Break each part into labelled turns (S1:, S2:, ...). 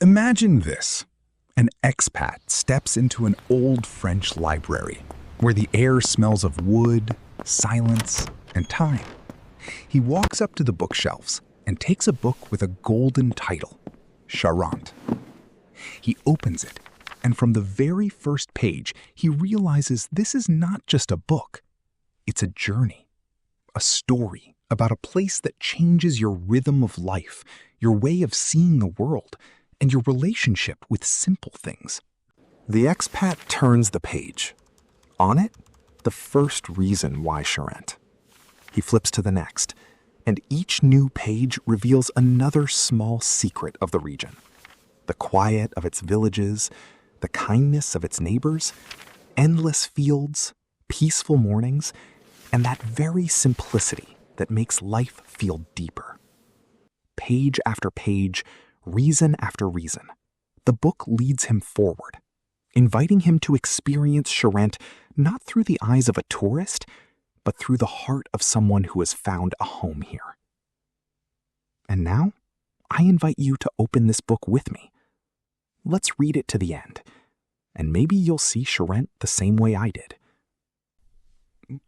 S1: Imagine this. An expat steps into an old French library where the air smells of wood, silence, and time. He walks up to the bookshelves and takes a book with a golden title, Charente. He opens it, and from the very first page, he realizes this is not just a book. It's a journey, a story about a place that changes your rhythm of life, your way of seeing the world, and your relationship with simple things. The expat turns the page. On it, the first reason why Charente. He flips to the next, and each new page reveals another small secret of the region. The quiet of its villages, the kindness of its neighbors, endless fields, peaceful mornings, and that very simplicity that makes life feel deeper. Page after page, reason after reason, the book leads him forward, inviting him to experience Charente not through the eyes of a tourist, but through the heart of someone who has found a home here. And now, I invite you to open this book with me. Let's read it to the end, and maybe you'll see Charente the same way I did.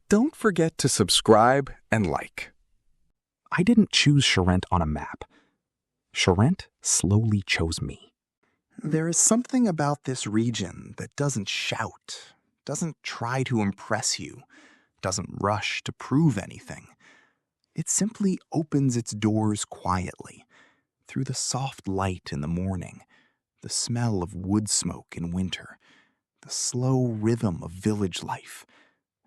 S1: Don't forget to subscribe and like. I didn't choose Charente on a map. Charente slowly chose me.
S2: There is something about this region that doesn't shout, doesn't try to impress you, doesn't rush to prove anything. It simply opens its doors quietly, through the soft light in the morning, the smell of wood smoke in winter, the slow rhythm of village life,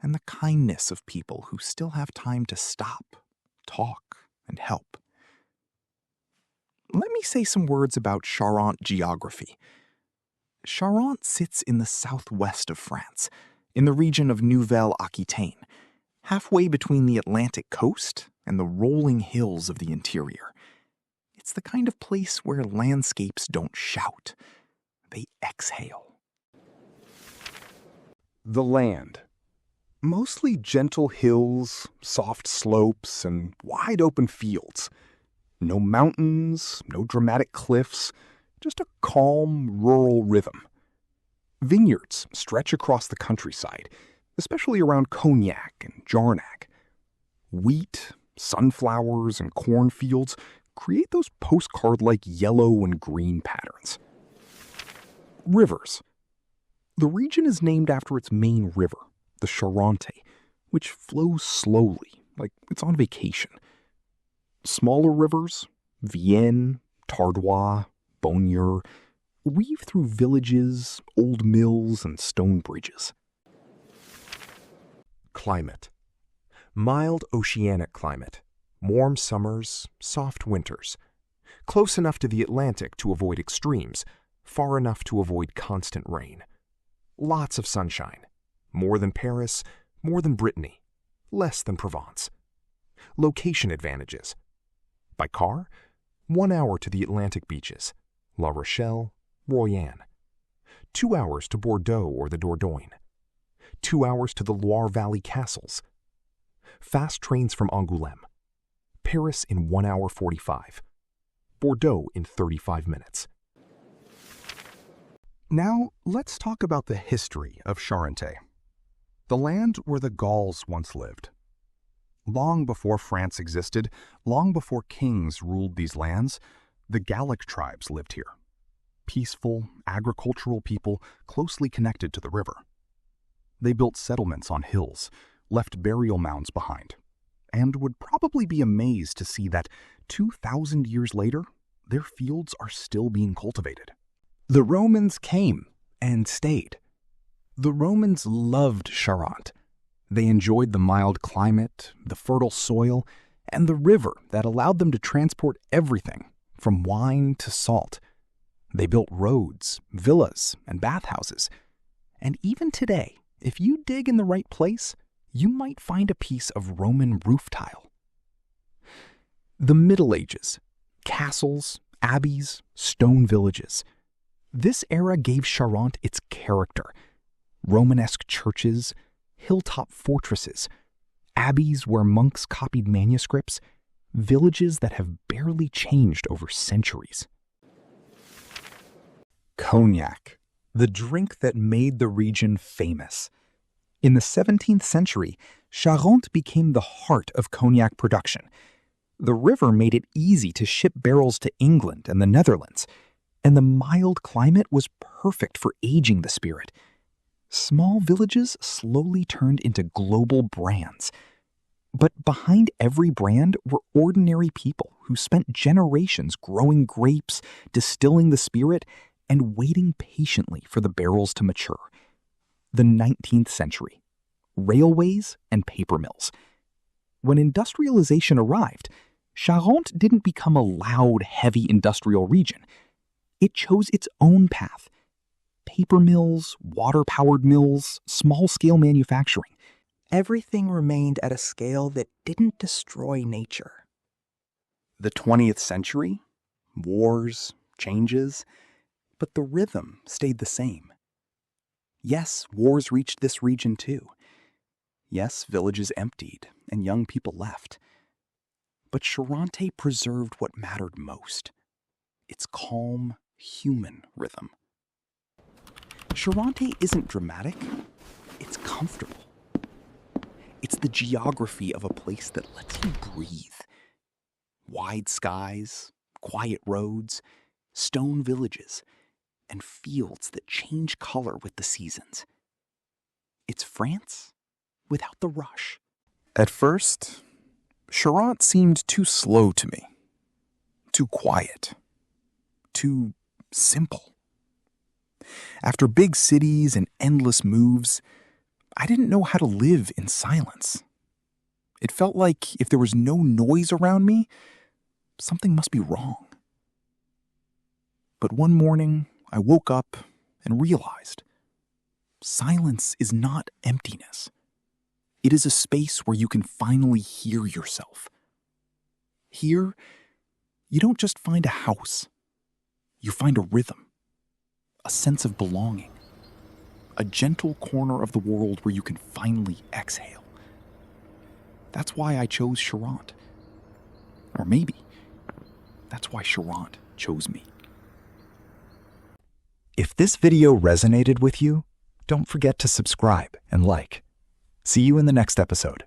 S2: and the kindness of people who still have time to stop, talk, and help. Let me say some words about Charente geography. Charente sits in the southwest of France, in the region of Nouvelle-Aquitaine, halfway between the Atlantic coast and the rolling hills of the interior. It's the kind of place where landscapes don't shout, they exhale.
S1: The land. Mostly gentle hills, soft slopes, and wide open fields. No mountains, no dramatic cliffs, just a calm, rural rhythm. Vineyards stretch across the countryside, especially around Cognac and Jarnac. Wheat, sunflowers, and cornfields create those postcard-like yellow and green patterns. Rivers. The region is named after its main river, the Charente, which flows slowly, like it's on vacation. Smaller rivers, Vienne, Tardois, Bonnier, weave through villages, old mills, and stone bridges. Climate. Mild oceanic climate. Warm summers, soft winters. Close enough to the Atlantic to avoid extremes, far enough to avoid constant rain. Lots of sunshine. More than Paris, more than Brittany, less than Provence. Location advantages. By car, 1 hour to the Atlantic beaches, La Rochelle, Royan. 2 hours to Bordeaux or the Dordogne. 2 hours to the Loire Valley castles. Fast trains from Angoulême. Paris in 1 hour 45. Bordeaux in 35 minutes. Now, let's talk about the history of Charente, the land where the Gauls once lived. Long before France existed, long before kings ruled these lands, the Gallic tribes lived here. Peaceful, agricultural people closely connected to the river. They built settlements on hills, left burial mounds behind, and would probably be amazed to see that 2,000 years later, their fields are still being cultivated. The Romans came and stayed. The Romans loved Charente. They enjoyed the mild climate, the fertile soil, and the river that allowed them to transport everything from wine to salt. They built roads, villas, and bathhouses. And even today, if you dig in the right place, you might find a piece of Roman roof tile. The Middle Ages. Castles, abbeys, stone villages. This era gave Charente its character. Romanesque churches, hilltop fortresses, abbeys where monks copied manuscripts, villages that have barely changed over centuries. Cognac, the drink that made the region famous. In the 17th century, Charente became the heart of cognac production. The river made it easy to ship barrels to England and the Netherlands, and the mild climate was perfect for aging the spirit. Small villages slowly turned into global brands. But behind every brand were ordinary people who spent generations growing grapes, distilling the spirit, and waiting patiently for the barrels to mature. The 19th century. Railways and paper mills. When industrialization arrived, Charente didn't become a loud, heavy industrial region. It chose its own path. Paper mills, water-powered mills, small-scale manufacturing.
S2: Everything remained at a scale that didn't destroy nature. The 20th century, wars, changes, but the rhythm stayed the same. Yes, wars reached this region too. Yes, villages emptied and young people left. But Charente preserved what mattered most: its calm, human rhythm. Charente isn't dramatic, it's comfortable. It's the geography of a place that lets you breathe. Wide skies, quiet roads, stone villages, and fields that change color with the seasons. It's France without the rush. At first, Charente seemed too slow to me, too quiet, too simple. After big cities and endless moves, I didn't know how to live in silence. It felt like if there was no noise around me, something must be wrong. But one morning, I woke up and realized silence is not emptiness. It is a space where you can finally hear yourself. Here, you don't just find a house. You find a rhythm, a sense of belonging, a gentle corner of the world where you can finally exhale. That's why I chose Charente. Or maybe that's why Charente chose me. If this video resonated with you, don't forget to subscribe and like. See you in the next episode.